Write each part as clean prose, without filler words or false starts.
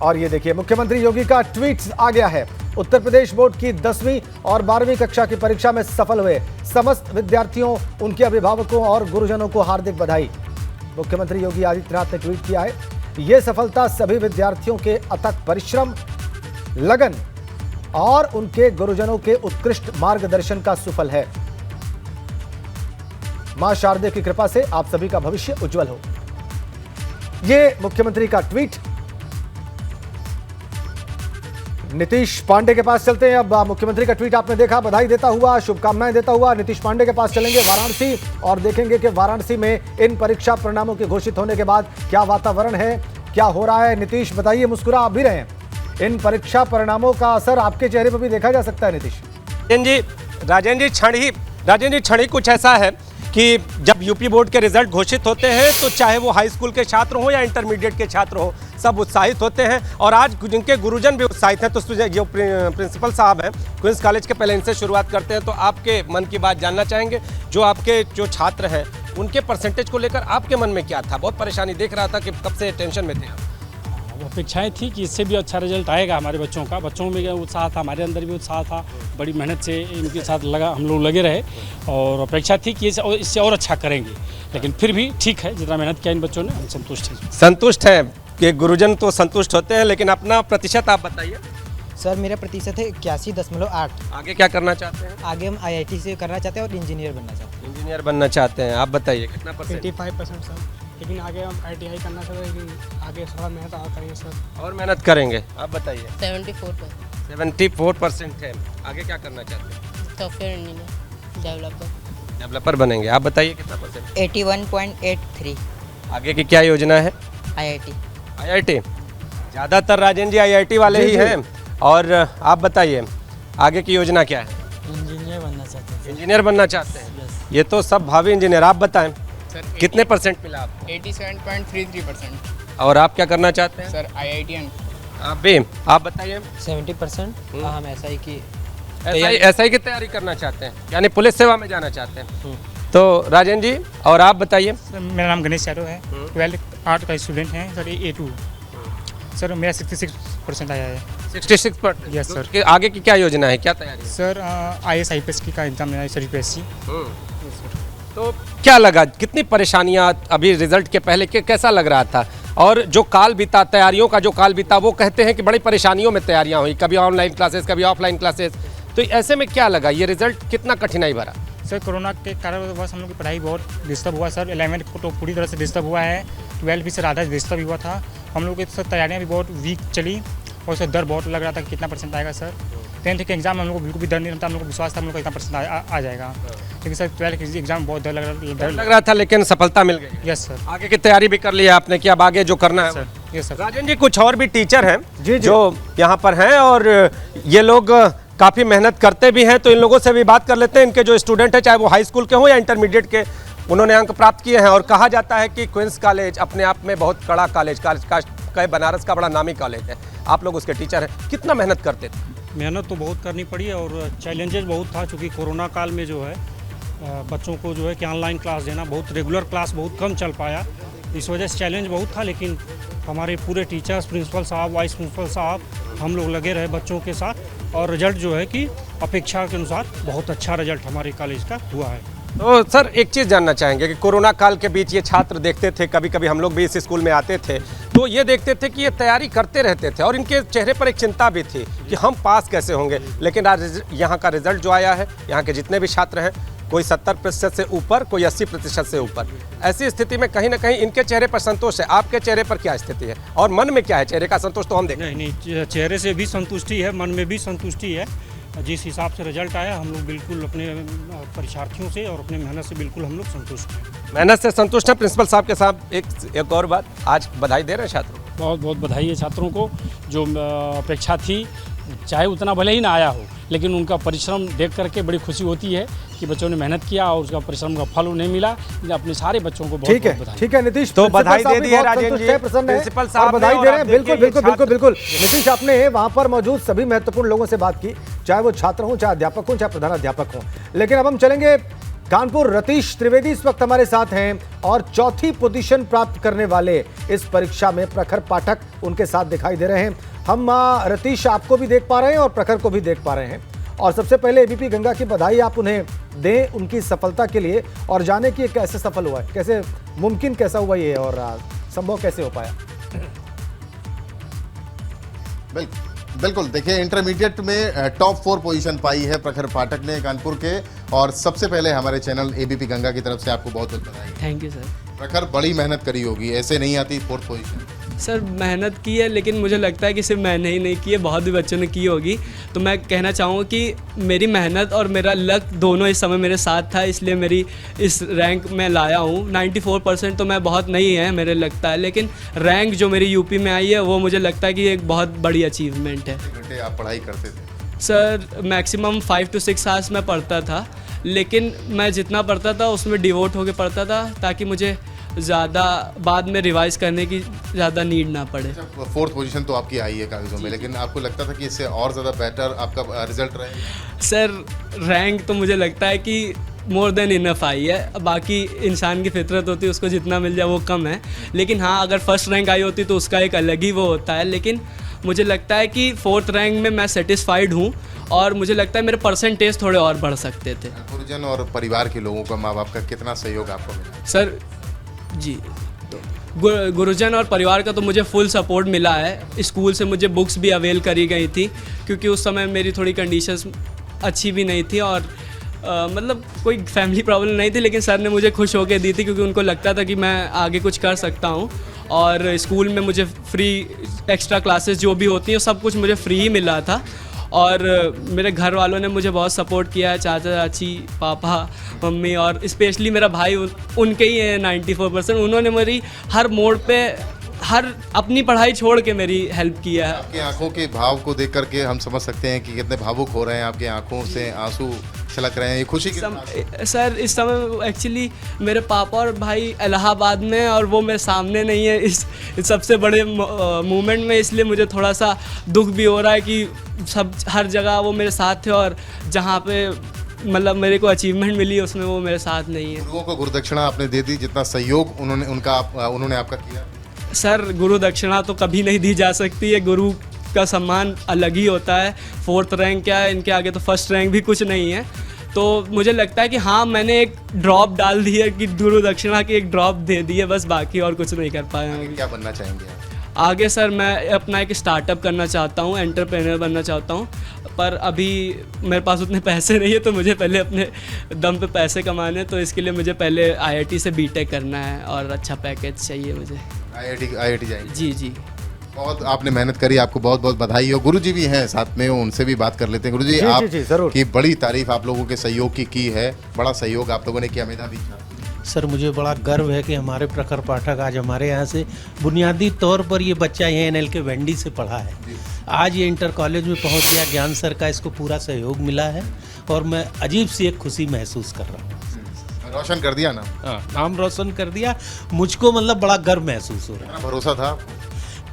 और ये देखिए मुख्यमंत्री योगी का ट्वीट आ गया है। उत्तर प्रदेश बोर्ड की 10वीं और 12वीं कक्षा की परीक्षा में सफल हुए समस्त विद्यार्थियों, उनके अभिभावकों और गुरुजनों को हार्दिक बधाई। मुख्यमंत्री योगी आदित्यनाथ ने ट्वीट किया है, ये सफलता सभी विद्यार्थियों के अथक परिश्रम, लगन और उनके गुरुजनों के उत्कृष्ट मार्गदर्शन का सुफल है। मां शारदे की कृपा से आप सभी का भविष्य उज्जवल हो। ये मुख्यमंत्री का ट्वीट। नीतीश पांडे के पास चलते हैं। अब मुख्यमंत्री का ट्वीट आपने देखा, बधाई देता हुआ, शुभकामनाएं देता हुआ नीतीश पांडे के पास चलेंगे वाराणसी और देखेंगे कि वाराणसी में इन परीक्षा परिणामों के घोषित होने के बाद क्या वातावरण है, क्या हो रहा है। नीतीश बताइए, मुस्कुरा आप भी रहे हैं, इन परीक्षा परिणामों का असर आपके चेहरे पर भी देखा जा सकता है। नीतीश राजेंद्र जी क्षण ही कुछ ऐसा है कि जब यूपी बोर्ड के रिजल्ट घोषित होते हैं तो चाहे वो हाई स्कूल के छात्र हो या इंटरमीडिएट के छात्र हो, सब उत्साहित होते हैं और आज जिनके गुरुजन भी उत्साहित हैं। तो जो प्रिंसिपल साहब हैं क्वींस कॉलेज के, पहले इनसे शुरुआत करते हैं। तो आपके मन की बात जानना चाहेंगे, जो आपके जो छात्र हैं उनके परसेंटेज को लेकर आपके मन में क्या था? बहुत परेशानी देख रहा था कि कब से टेंशन में थे आप। अपेक्षाएं थी कि इससे भी अच्छा रिजल्ट आएगा हमारे बच्चों का। बच्चों में उत्साह था, हमारे अंदर भी उत्साह था, बड़ी मेहनत से इनके साथ हम लोग लगे रहे और अपेक्षा थी कि इससे और अच्छा करेंगे। लेकिन फिर भी ठीक है, जितना मेहनत किया इन बच्चों ने, हम संतुष्ट हैं कि गुरुजन तो संतुष्ट होते हैं, लेकिन अपना प्रतिशत आप बताइए। सर मेरा प्रतिशत है 81.8। आगे क्या करना चाहते हैं? आगे हम IIT से करना चाहते हैं और इंजीनियर बनना चाहते हैं। इंजीनियर बनना चाहते हैं, आप बताइए कितना परसेंट? 85% सर, लेकिन आगे हम ITI करना चाहते हैं, लेकिन आगे थोड़ा मेहनत और करेंगे सर। और मेहनत करेंगे, आप बताइए। 74% है। आगे क्या करना चाहते हैं? सॉफ्टवेयर इंजीनियर, डेवलपर बनेंगे। आप बताइए कितना परसेंट? 81.83। आगे की क्या योजना है? IIT। ज़्यादातर राजेंद्र जी IIT वाले ही हैं। और आप बताइए आगे की योजना क्या है? इंजीनियर बनना चाहते हैं। इंजीनियर बनना चाहते हैं, ये तो सब भावी इंजीनियर। आप बताएं सर कितने परसेंट मिला आपको? 87.33%। और आप क्या करना चाहते हैं? Sir IIT। आप भी, आप बताइए। 70%। हम SI की SI की तैयारी करना चाहते हैं, यानी पुलिस सेवा में जाना चाहते हैं। तो राजेंद्र जी, और आप बताइए। सर मेरा नाम गणेश यादव है, 12 आर्ट का स्टूडेंट हैं सर, A2। सर मेरा 66% आया है। 66%? Yes sir. तो आगे की क्या योजना है, क्या तैयारी है? सर IAS IPS की का एग्जाम है सर, UPSC। तो क्या लगा, कितनी परेशानियां अभी रिजल्ट के पहले के कैसा लग रहा था? और जो काल बीता, तैयारियों का जो काल बीता, वो कहते हैं कि बड़ी परेशानियों में तैयारियां हुई, कभी ऑनलाइन क्लासेस, कभी ऑफलाइन क्लासेस। तो ऐसे में क्या लगा, ये रिजल्ट कितना कठिनाई भरा? सर कोरोना के कारण बस हम लोग की पढ़ाई बहुत डिस्टर्ब हुआ सर। 11th को तो पूरी तरह से डिस्टर्ब हुआ है, 12 भी सर आधा डिस्टर्ब हुआ था। हम लोग की सर तैयारियाँ भी बहुत वीक चली और सर डर बहुत लग रहा था कि कितना परसेंट आएगा सर। 10th के एग्जाम में हम लोग को बिल्कुल भी डर नहीं रहता, हम लोग को विश्वास था हम लोग को इतना परसेंट आ जाएगा। लेकिन सर 12th के एग्जाम में बहुत डर लग रहा था, लेकिन सफलता मिल गई। Yes sir. आगे की तैयारी भी कर ली है आपने कि अब आगे जो करना है sir? Yes sir. Rajendra ji, कुछ और भी टीचर हैं जो यहाँ पर हैं और ये लोग काफ़ी मेहनत करते भी हैं, तो इन लोगों से भी बात कर लेते हैं। इनके जो स्टूडेंट हैं, चाहे वो हाई स्कूल के हों या इंटरमीडिएट के, उन्होंने अंक प्राप्त किए हैं। और कहा जाता है कि क्वींस कॉलेज अपने आप में बहुत कड़ा कॉलेज का बनारस का बड़ा नामी कॉलेज है। आप लोग उसके टीचर हैं, कितना मेहनत करते थे? मेहनत तो बहुत करनी पड़ी और चैलेंजेस बहुत था, चूँकि कोरोना काल में जो है बच्चों को जो है कि ऑनलाइन क्लास देना, बहुत रेगुलर क्लास बहुत कम चल पाया, इस वजह से चैलेंज बहुत था। लेकिन हमारे पूरे टीचर्स, प्रिंसिपल साहब, वाइस प्रिंसिपल साहब, हम लोग लगे रहे बच्चों के साथ और रिजल्ट जो है कि अपेक्षा के अनुसार बहुत अच्छा रिजल्ट हमारे कॉलेज का हुआ है। तो सर एक चीज़ जानना चाहेंगे कि कोरोना काल के बीच ये छात्र देखते थे, कभी कभी हम लोग भी इस स्कूल में आते थे, तो ये देखते थे कि ये तैयारी करते रहते थे और इनके चेहरे पर एक चिंता भी थी कि हम पास कैसे होंगे। लेकिन आज यहाँ का रिजल्ट जो आया है, यहाँ के जितने भी छात्र हैं, कोई 70% से ऊपर, कोई 80% से ऊपर। ऐसी स्थिति में कहीं ना कहीं इनके चेहरे पर संतोष है। आपके चेहरे पर क्या स्थिति है और मन में क्या है? चेहरे का संतोष तो हम देखें। नहीं, चेहरे से भी संतुष्टि है, मन में भी संतुष्टि है। जिस हिसाब से रिजल्ट आया, हम लोग बिल्कुल अपने परीक्षार्थियों से और अपने मेहनत से बिल्कुल हम लोग संतुष्ट हैं। मेहनत से संतुष्ट हैं। प्रिंसिपल साहब के साथ एक और बात, आज बधाई दे रहे हैं छात्रों को? बहुत बहुत बधाई है छात्रों को। जो अपेक्षा थी, चाहे उतना भले ही ना आया हो, लेकिन उनका परिश्रम देख करके बड़ी खुशी होती है कि बच्चों ने मेहनत किया और उसका परिश्रम का फल उन्हें मिला। अपने सारे बच्चों को बहुत बधाई। ठीक है नीतीश, तो बधाई दे दी है राजेंद्र जी, प्रिंसिपल साहब बधाई दे रहे हैं। बिल्कुल नीतीश, आपने वहां पर मौजूद सभी महत्वपूर्ण लोगों से बात की, चाहे वो छात्र हों, चाहे अध्यापक हों, चाहे प्रधानाध्यापक हों। लेकिन अब हम चलेंगे कानपुर रतीश त्रिवेदी इस वक्त हमारे साथ हैं और चौथी पोजीशन प्राप्त करने वाले इस परीक्षा में प्रखर पाठक उनके साथ दिखाई दे रहे हैं। हम रतीश आपको भी देख पा रहे हैं और प्रखर को भी देख पा रहे हैं। और सबसे पहले एबीपी गंगा की बधाई आप उन्हें दें उनकी सफलता के लिए और जाने कि ये कैसे सफल हुआ है, कैसे मुमकिन कैसा हुआ ये और संभव कैसे हो पाया। बिल्कुल देखिए, इंटरमीडिएट में टॉप 4 पोजीशन पाई है प्रखर पाठक ने कानपुर के। और सबसे पहले हमारे चैनल एबीपी गंगा की तरफ से आपको बहुत बहुत बधाई। Thank you sir. प्रखर बड़ी मेहनत करी होगी, ऐसे नहीं आती 4th पोजीशन। सर मेहनत की है, लेकिन मुझे लगता है कि सिर्फ मैंने ही नहीं की है, बहुत भी बच्चों ने की होगी। तो मैं कहना चाहूँगा कि मेरी मेहनत और मेरा लक दोनों इस समय मेरे साथ था, इसलिए मेरी इस रैंक में लाया हूँ। 94% तो मैं बहुत नहीं है मेरे लगता है, लेकिन रैंक जो मेरी यूपी में आई है वो मुझे लगता है कि एक बहुत बड़ी अचीवमेंट है। घंटे आप पढ़ाई करते थे? सर मैक्सिमम 5 to 6 आवर्स मैं पढ़ता था, लेकिन मैं जितना पढ़ता था उसमें डिवोट होकर पढ़ता था ताकि मुझे ज़्यादा बाद में रिवाइज करने की ज़्यादा नीड ना पड़े। 4th पोजीशन तो आपकी आई है कागजों में, लेकिन आपको लगता था कि इससे और ज़्यादा बेटर आपका रिजल्ट रहेगा? सर रैंक तो मुझे लगता है कि मोर देन इनफ आई है। बाकी इंसान की फितरत होती है, उसको जितना मिल जाए वो कम है। लेकिन हाँ, अगर फर्स्ट रैंक आई होती तो उसका एक अलग ही वो होता है। लेकिन मुझे लगता है कि 4th रैंक में मैं सेटिस्फाइड हूँ और मुझे लगता है मेरे परसेंटेज थोड़े और बढ़ सकते थे। गुरुजन और परिवार के लोगों का, माँ बाप का कितना सहयोग आपको मिला? सर जी, गुरुजन और परिवार का तो मुझे फुल सपोर्ट मिला है। स्कूल से मुझे बुक्स भी अवेल करी गई थी, क्योंकि उस समय मेरी थोड़ी कंडीशंस अच्छी भी नहीं थी और मतलब कोई फैमिली प्रॉब्लम नहीं थी, लेकिन सर ने मुझे खुश होकर दी थी क्योंकि उनको लगता था कि मैं आगे कुछ कर सकता हूँ। और स्कूल में मुझे फ्री एक्स्ट्रा क्लासेस जो भी होती हैं सब कुछ मुझे फ्री ही मिला था। और मेरे घर वालों ने मुझे बहुत सपोर्ट किया है, चाचा चाची, पापा, मम्मी और स्पेशली मेरा भाई, उनके ही हैं 94%। उन्होंने मेरी हर मोड़ पे हर अपनी पढ़ाई छोड़ के मेरी हेल्प किया है। आपकी आंखों के भाव को देख करके हम समझ सकते हैं कि कितने भावुक हो रहे हैं, आपकी आंखों से आंसू छलक रहे हैं। ये खुशी की सर इस समय एक्चुअली मेरे पापा और भाई इलाहाबाद में हैं और वो मेरे सामने नहीं है इस सबसे बड़े मूवमेंट में, इसलिए मुझे थोड़ा सा दुख भी हो रहा है कि सब हर जगह वो मेरे साथ थे और जहाँ पे मतलब मेरे को अचीवमेंट मिली उसमें वो मेरे साथ नहीं है। गुरुओं को गुरु दक्षिणा आपने दे दी, जितना सहयोग उन्होंने आपका किया? सर गुरु दक्षिणा तो कभी नहीं दी जा सकती है, गुरु का सम्मान अलग ही होता है। 4th रैंक क्या है, इनके आगे तो फर्स्ट रैंक भी कुछ नहीं है। तो मुझे लगता है कि हाँ, मैंने एक ड्रॉप डाल दी है कि गुरु दक्षिणा की एक ड्रॉप दे दी है, बस बाकी और कुछ नहीं कर पाया। क्या बनना चाहेंगे आप? आगे सर मैं अपना एक स्टार्टअप करना चाहता हूँ, एंटरप्रेन्योर बनना चाहता हूँ, पर अभी मेरे पास उतने पैसे नहीं है, तो मुझे पहले अपने दम पे पैसे कमाने हैं। तो इसके लिए मुझे पहले आईआईटी से बीटेक करना है और अच्छा पैकेज चाहिए मुझे। आईआईटी जाएंगे? जी जी। बहुत आपने मेहनत करी, आपको बहुत बहुत बधाई हो। गुरुजी भी हैं साथ में, उनसे भी बात कर लेते हैं। गुरुजी, आप जरूर। की बड़ी तारीफ आप लोगों के सहयोग की है, बड़ा सहयोग आप लोगों ने किया। मेधावी सर, मुझे बड़ा गर्व है कि हमारे प्रखर पाठक आज हमारे यहाँ से बुनियादी तौर पर ये बच्चा ये एनएल के वेंडी से पढ़ा है, आज ये इंटर कॉलेज में पहुँच गया। ज्ञान सर का इसको पूरा सहयोग मिला है और मैं अजीब सी एक खुशी महसूस कर रहा हूँ। रोशन कर दिया ना? हाँ, नाम रोशन कर दिया। मुझको मतलब बड़ा गर्व महसूस हो रहा है। भरोसा था?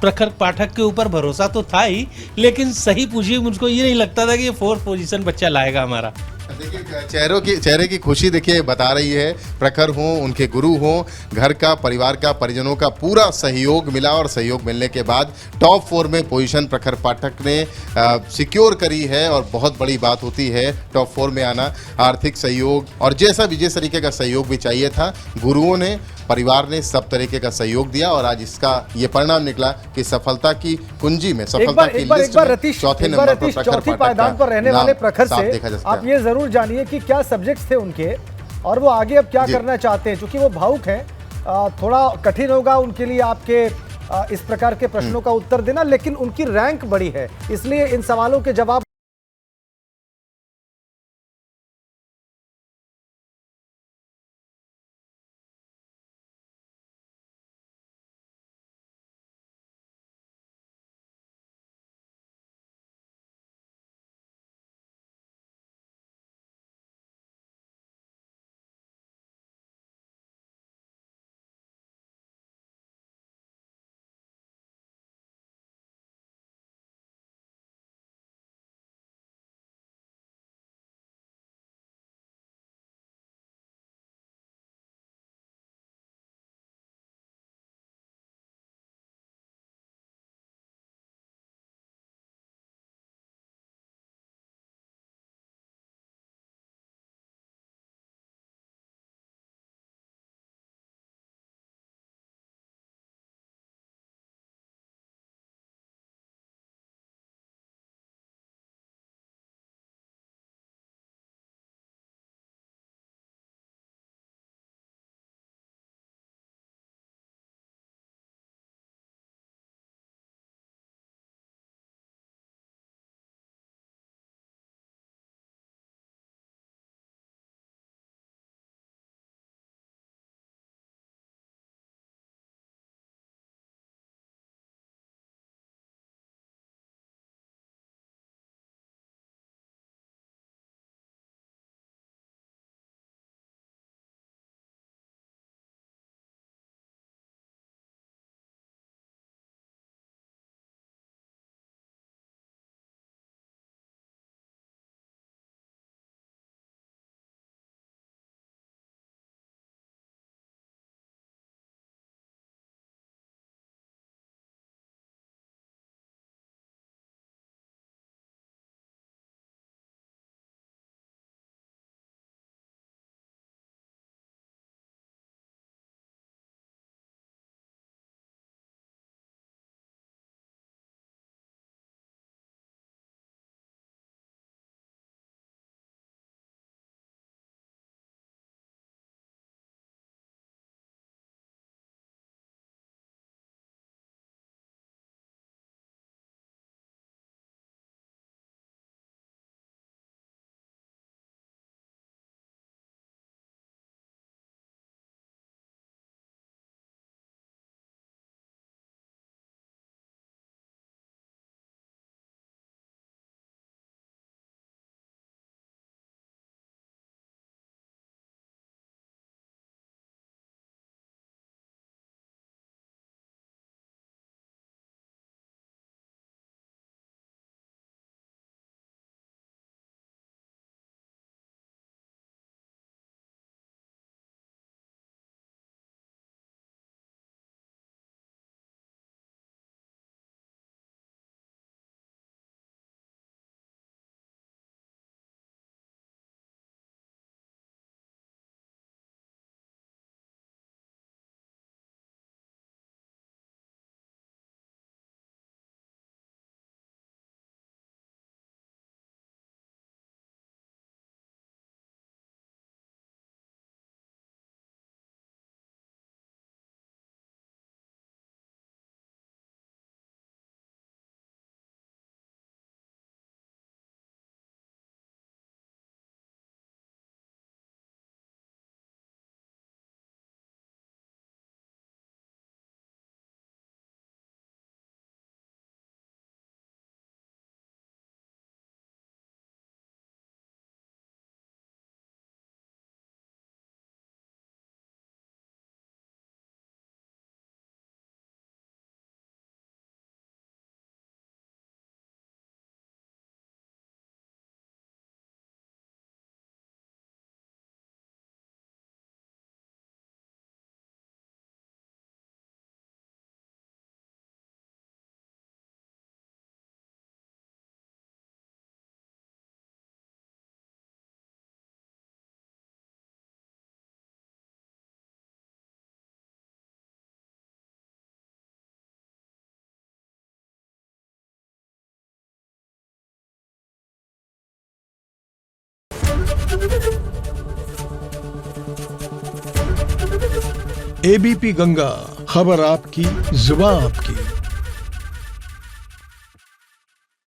प्रखर पाठक के ऊपर भरोसा तो था ही, लेकिन सही पूछिए मुझको ये नहीं लगता था कि ये 4th पोजीशन बच्चा लाएगा हमारा। देखिए चेहरे की खुशी देखिए बता रही है। प्रखर हों, उनके गुरु हों, घर का, परिवार का, परिजनों का पूरा सहयोग मिला और सहयोग मिलने के बाद टॉप 4 में पोजीशन प्रखर पाठक ने सिक्योर करी है। और बहुत बड़ी बात होती है टॉप 4 में आना। आर्थिक सहयोग और जैसा भी जिस तरीके का सहयोग भी चाहिए था, गुरुओं ने, परिवार ने सब तरीके का सहयोग दिया और आज इसका ये परिणाम निकला कि सफलता की कुंजी में, सफलता की लिस्ट में चौथे नंबर पर प्रखर चौथी पायदान पर रहने वाले प्रखर से आप ये जरूर जानिए कि क्या सब्जेक्ट्स थे उनके और वो आगे अब क्या करना चाहते हैं। क्योंकि वो भावुक हैं, थोड़ा कठिन होगा उनके लिए आपके इस प्रकार के प्रश्नों का उत्तर देना, लेकिन उनकी रैंक बड़ी है, इसलिए इन सवालों के जवाब एबीपी गंगा, खबर आपकी, जुबान आपकी।